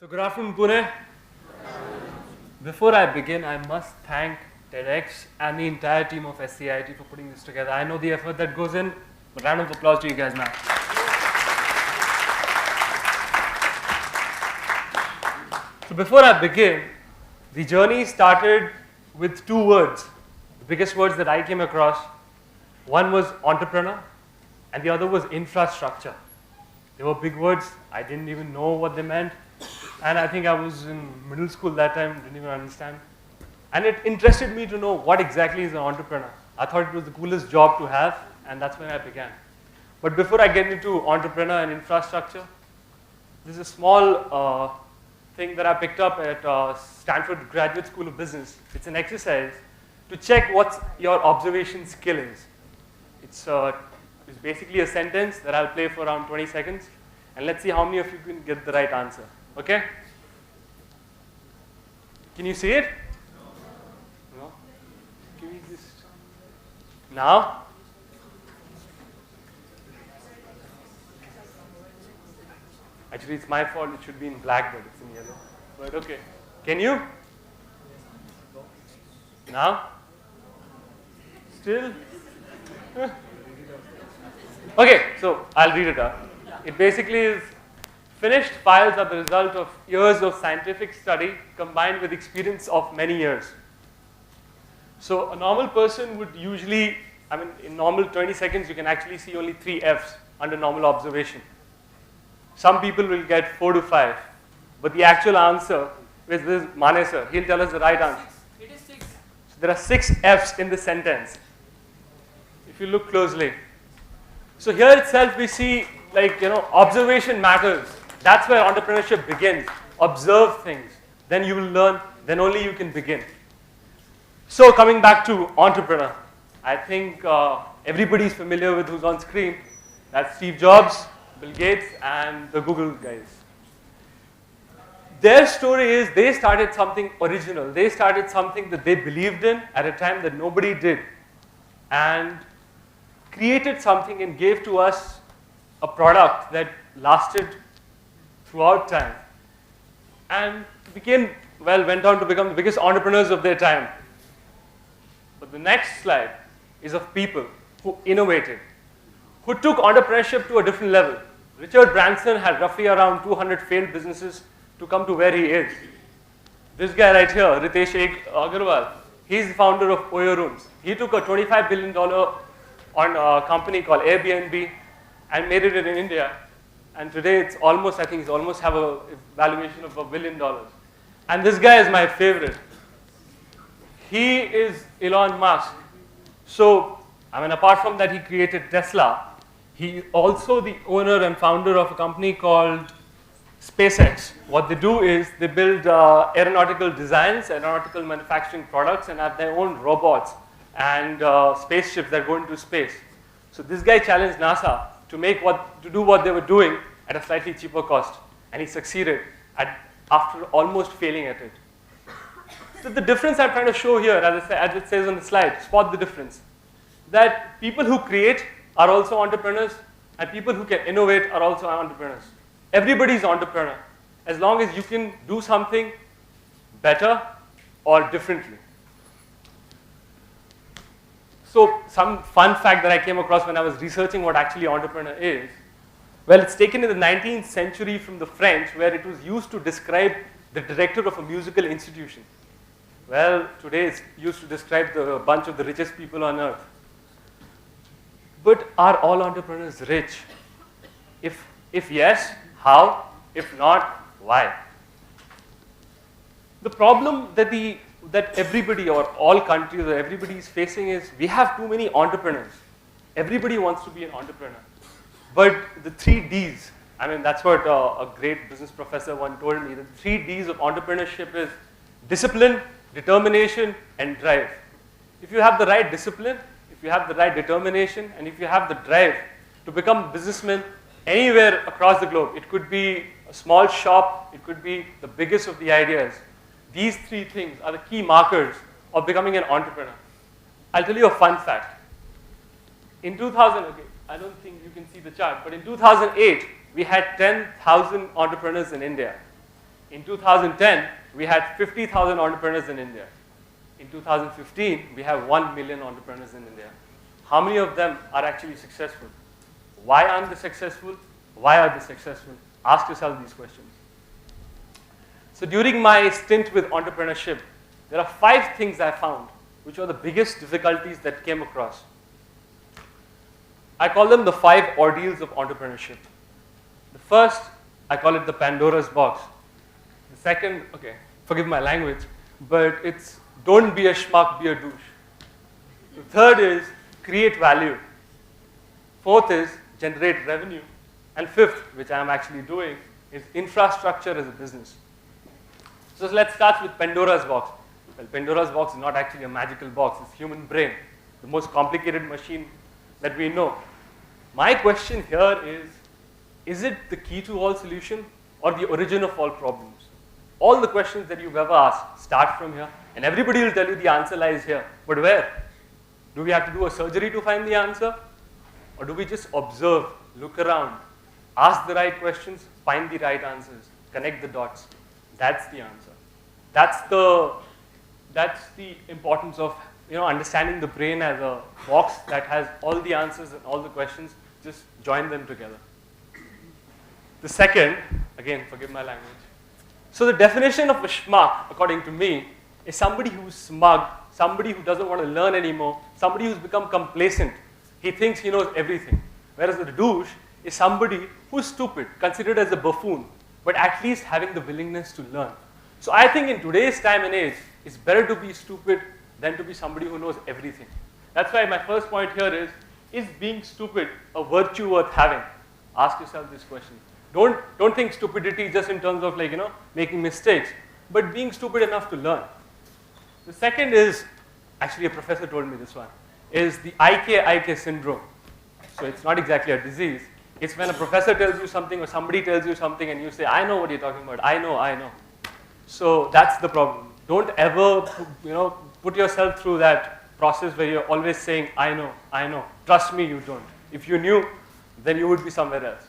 So good afternoon, Pune. Before I begin, I must thank TEDx and the entire team of SCIT for putting this together. I know the effort that goes in, but round of applause to you guys now. So before I begin, the journey started with two words, the biggest words that I came across. One was entrepreneur, and the other was infrastructure. They were big words. I didn't even know what they meant. And I think I was in middle school that time, didn't even understand. And it interested me to know what exactly is an entrepreneur. I thought it was the coolest job to have, and that's when I began. But before I get into entrepreneur and infrastructure, this is a small thing that I picked up at Stanford Graduate School of Business. It's an exercise to check what your observation skill is. It's basically a sentence that I'll play for around 20 seconds, and let's see how many of you can get the right answer. Okay? Can you see it? No? Can we just... Now? Actually, it's my fault. It should be in black, but it's in yellow. But okay. Can you? Now? Still? Okay, so I'll read it out. It basically is: finished files are the result of years of scientific study combined with experience of many years. So a normal person would usually, in normal 20 seconds, you can actually see only 3 Fs under normal observation. Some people will get 4 to 5. But the actual answer is this Mane sir. He'll tell us the right answer. It is 6. So there are 6 Fs in the sentence, if you look closely. So here itself we see, observation matters. That's where entrepreneurship begins. Observe things. Then you will learn. Then only you can begin. So coming back to entrepreneur, I think everybody's familiar with who's on screen. That's Steve Jobs, Bill Gates, and the Google guys. Their story is they started something original. They started something that they believed in at a time that nobody did, and created something and gave to us a product that lasted throughout time, and went on to become the biggest entrepreneurs of their time. But the next slide is of people who innovated, who took entrepreneurship to a different level. Richard Branson had roughly around 200 failed businesses to come to where he is. This guy right here, Ritesh Agarwal, he's the founder of Oyo Rooms. He took a $25 billion on a company called Airbnb and made it in India. And today it's almost, I think he's almost have a valuation of $1 billion. And this guy is my favorite. He is Elon Musk. So, apart from that, he created Tesla. He also the owner and founder of a company called SpaceX. What they do is they build aeronautical designs, aeronautical manufacturing products, and have their own robots and spaceships that go into space. So this guy challenged NASA to do what they were doing at a slightly cheaper cost, and he succeeded after almost failing at it. So the difference I'm trying to show here, as it says on the slide, spot the difference, that people who create are also entrepreneurs, and people who can innovate are also entrepreneurs. Everybody's entrepreneur, as long as you can do something better or differently. So some fun fact that I came across when I was researching what actually entrepreneur is, well, it's taken in the 19th century from the French, where it was used to describe the director of a musical institution. Well, today it's used to describe a bunch of the richest people on earth. But are all entrepreneurs rich? If yes, how? If not, why? The problem that everybody or all countries or everybody is facing is we have too many entrepreneurs. Everybody wants to be an entrepreneur. But the 3 Ds, that's what a great business professor once told me. The 3 Ds of entrepreneurship is discipline, determination, and drive. If you have the right discipline, if you have the right determination, and if you have the drive to become a businessman anywhere across the globe, it could be a small shop, it could be the biggest of the ideas. These 3 things are the key markers of becoming an entrepreneur. I'll tell you a fun fact. In 2000, I don't think you can see the chart, but in 2008, we had 10,000 entrepreneurs in India. In 2010, we had 50,000 entrepreneurs in India. In 2015, we have 1 million entrepreneurs in India. How many of them are actually successful? Why aren't they successful? Why are they successful? Ask yourself these questions. So during my stint with entrepreneurship, there are 5 things I found which are the biggest difficulties that came across. I call them the 5 ordeals of entrepreneurship. The first, I call it the Pandoras Box. The second, okay, forgive my language, but it's don't be a schmuck, be a douche. The third is create value. Fourth is generate revenue. And fifth, which I am actually doing, is infrastructure as a business. So let's start with Pandora's Box. Well, Pandora's Box is not actually a magical box, it's human brain, the most complicated machine that we know. My question here is it the key to all solution or the origin of all problems? All the questions that you've ever asked start from here, and everybody will tell you the answer lies here. But where? Do we have to do a surgery to find the answer? Or do we just observe, look around, ask the right questions, find the right answers, connect the dots? That's the answer. That's the importance of understanding the brain as a box that has all the answers and all the questions. Just join them together. The second, again, forgive my language. So the definition of a schmuck, according to me, is somebody who's smug, somebody who doesn't want to learn anymore, somebody who's become complacent. He thinks he knows everything. Whereas the douche is somebody who's stupid, considered as a buffoon, but at least having the willingness to learn. So I think in today's time and age, it's better to be stupid than to be somebody who knows everything. That's why my first point here is being stupid a virtue worth having? Ask yourself this question. Don't think stupidity just in terms of making mistakes, but being stupid enough to learn. The second is, actually a professor told me this one, is the IK syndrome. So it's not exactly a disease. It's when a professor tells you something or somebody tells you something and you say, I know what you're talking about, I know. So that's the problem. Don't ever put yourself through that process where you're always saying, I know. Trust me, you don't. If you knew, then you would be somewhere else.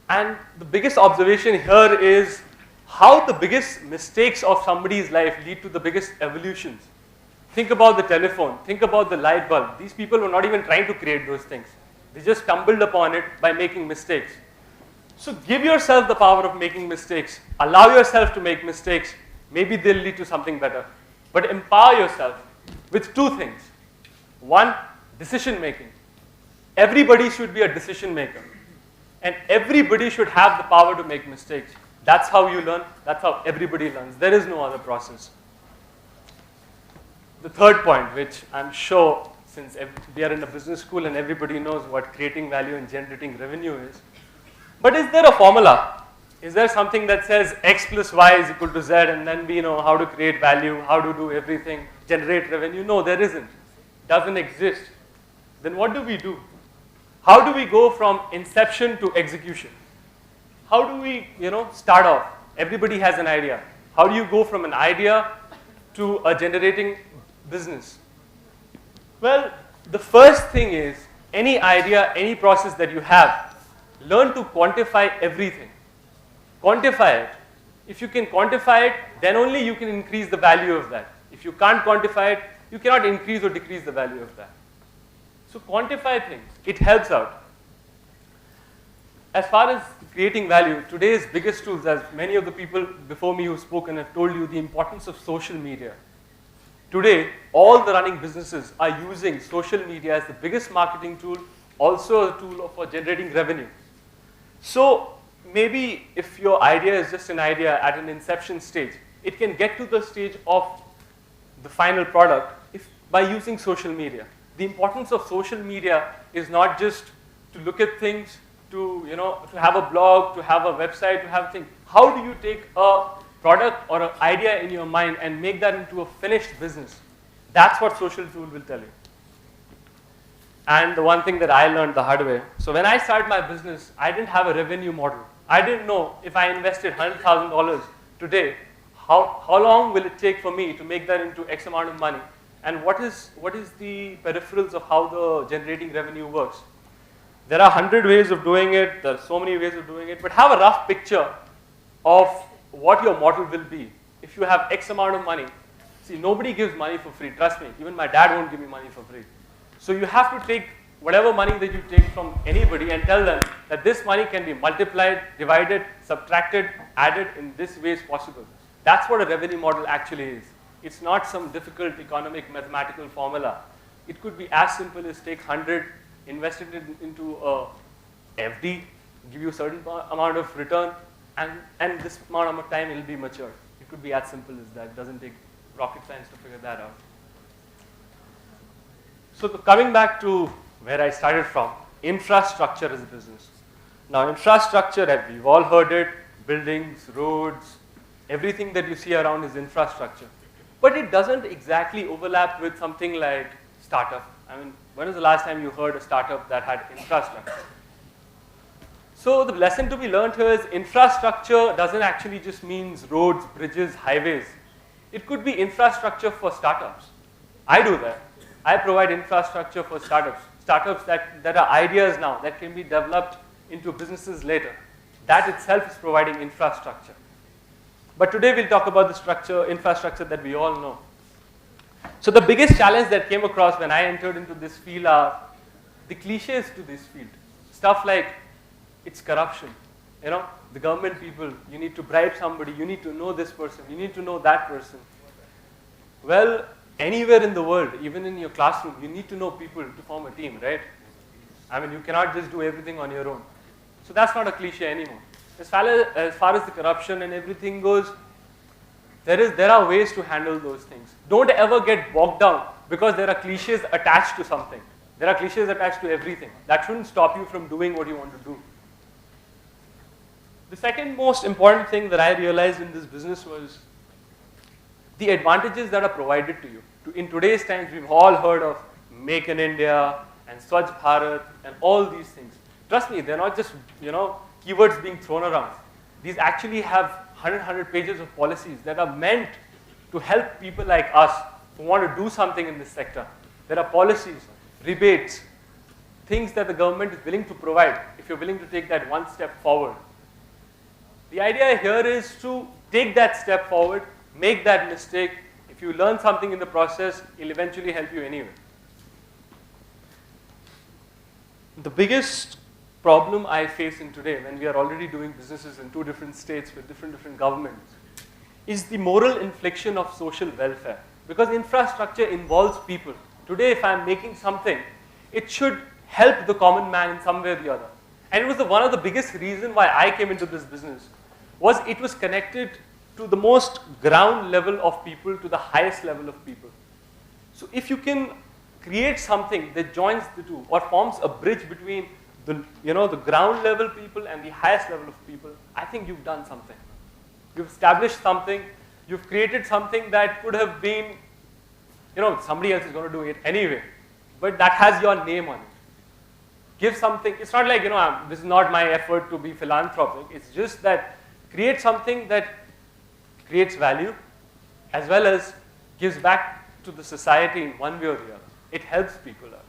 And the biggest observation here is how the biggest mistakes of somebody's life lead to the biggest evolutions. Think about the telephone, think about the light bulb. These people were not even trying to create those things. They just stumbled upon it by making mistakes. So give yourself the power of making mistakes. Allow yourself to make mistakes. Maybe they'll lead to something better. But empower yourself with 2 things. 1, decision making. Everybody should be a decision maker. And everybody should have the power to make mistakes. That's how you learn. That's how everybody learns. There is no other process. The third point, which I'm sure, since we are in a business school and everybody knows what creating value and generating revenue is, but is there a formula? Is there something that says X plus Y is equal to Z and then we know how to create value, how to do everything, generate revenue? No, there isn't. It doesn't exist. Then what do we do? How do we go from inception to execution? How do we, start off? Everybody has an idea. How do you go from an idea to a generating business? Well, the first thing is any idea, any process that you have, learn to quantify everything. Quantify it. If you can quantify it, then only you can increase the value of that. If you can't quantify it, you cannot increase or decrease the value of that. So quantify things. It helps out. As far as creating value, today's biggest tools, as many of the people before me who've spoken have told you, the importance of social media. Today, all the running businesses are using social media as the biggest marketing tool, also a tool for generating revenue. So maybe if your idea is just an idea at an inception stage, it can get to the stage of the final product by using social media. The importance of social media is not just to look at things, to have a blog, to have a website, to have things. How do you take a product or an idea in your mind and make that into a finished business? That's what social tool will tell you. And the one thing that I learned the hard way. So when I started my business, I didn't have a revenue model. I didn't know if I invested $100,000 today, how long will it take for me to make that into X amount of money? And what is the peripherals of how the generating revenue works? There are 100 ways of doing it. There are so many ways of doing it. But have a rough picture of what your model will be. If you have X amount of money, see, nobody gives money for free, trust me. Even my dad won't give me money for free. So you have to take whatever money that you take from anybody and tell them that this money can be multiplied, divided, subtracted, added in this way is possible. That's what a revenue model actually is. It's not some difficult economic mathematical formula. It could be as simple as take 100, invest it into a FD, give you a certain amount of return, and this amount of time it will be matured. It could be as simple as that. It doesn't take rocket science to figure that out. So coming back to where I started from, infrastructure as a business. Now infrastructure, we've all heard it, buildings, roads, everything that you see around is infrastructure. But it doesn't exactly overlap with something like startup. I mean, when was the last time you heard a startup that had infrastructure? So the lesson to be learned here is infrastructure doesn't actually just means roads, bridges, highways. It could be infrastructure for startups. I do that. I provide infrastructure for startups. Startups that are ideas now, that can be developed into businesses later. That itself is providing infrastructure. But today we'll talk about the infrastructure that we all know. So the biggest challenge that came across when I entered into this field are the cliches to this field. Stuff like, it's corruption. You know, the government people, you need to bribe somebody, you need to know this person, you need to know that person. Well, anywhere in the world, even in your classroom, you need to know people to form a team, right? I mean, you cannot just do everything on your own. So that's not a cliche anymore. As far as the corruption and everything goes, there are ways to handle those things. Don't ever get bogged down because there are cliches attached to something. There are cliches attached to everything. That shouldn't stop you from doing what you want to do. The second most important thing that I realized in this business was the advantages that are provided to you. In today's times, we've all heard of Make in India and Swachh Bharat and all these things. Trust me, they're not just, keywords being thrown around. These actually have 100 pages of policies that are meant to help people like us who want to do something in this sector. There are policies, rebates, things that the government is willing to provide if you're willing to take that one step forward. The idea here is to take that step forward, make that mistake. If you learn something in the process, it'll eventually help you anyway. The biggest problem I face in today, when we are already doing businesses in 2 different states with different governments, is the moral infliction of social welfare. Because infrastructure involves people. Today, if I'm making something, it should help the common man in some way or the other. And it was one of the biggest reasons why I came into this business, was it was connected to the most ground level of people, to the highest level of people. So if you can create something that joins the two or forms a bridge between the ground level people and the highest level of people, I think you've done something. You've established something, you've created something that could have been, somebody else is going to do it anyway, but that has your name on it. Give something, it's not like, this is not my effort to be philanthropic, it's just that create something that creates value as well as gives back to the society in one way or the other. It helps people out.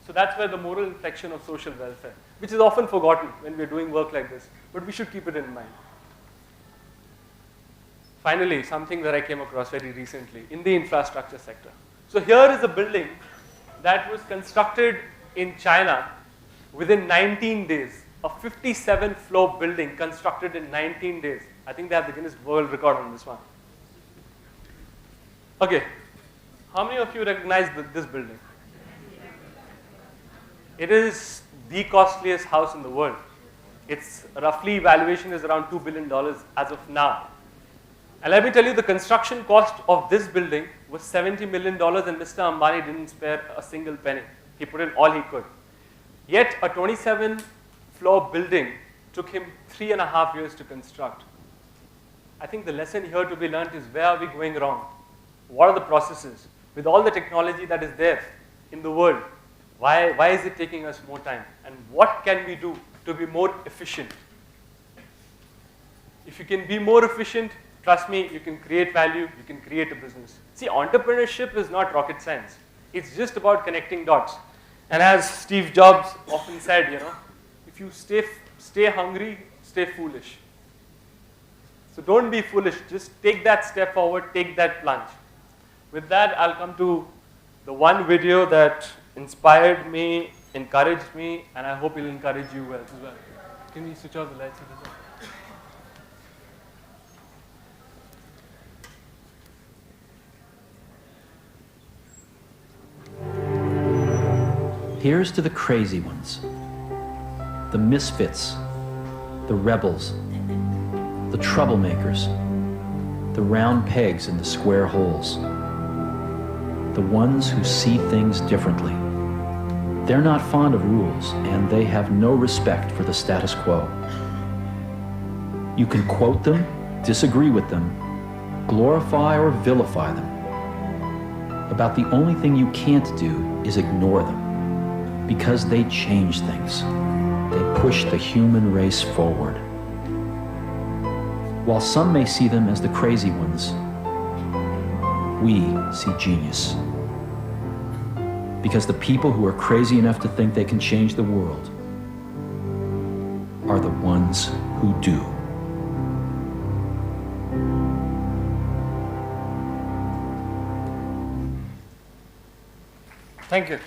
So that's where the moral inflection of social welfare, which is often forgotten when we're doing work like this, but we should keep it in mind. Finally, something that I came across very recently in the infrastructure sector. So here is a building that was constructed in China within 19 days. A 57-floor building constructed in 19 days. I think they have the Guinness World Record on this one. Okay, how many of you recognize this building? It is the costliest house in the world. Its roughly valuation is around $2 billion as of now. And let me tell you, the construction cost of this building was $70 million, and Mr. Ambani didn't spare a single penny. He put in all he could. Yet a 27-floor building took him 3.5 years to construct. I think the lesson here to be learned is, where are we going wrong? What are the processes? With all the technology that is there in the world, why is it taking us more time? And what can we do to be more efficient? If you can be more efficient, trust me, you can create value, you can create a business. See, entrepreneurship is not rocket science. It's just about connecting dots. And as Steve Jobs often said, if you stay hungry, stay foolish. So don't be foolish. Just take that step forward, take that plunge. With that, I'll come to the one video that inspired me, encouraged me, and I hope it'll encourage you as well. Can we switch off the lights? Here's to the crazy ones, the misfits, the rebels, the troublemakers, the round pegs in the square holes, the ones who see things differently. They're not fond of rules, and they have no respect for the status quo. You can quote them, disagree with them, glorify or vilify them. About the only thing you can't do is ignore them. Because they change things. They push the human race forward. While some may see them as the crazy ones, we see genius. Because the people who are crazy enough to think they can change the world are the ones who do. Thank you.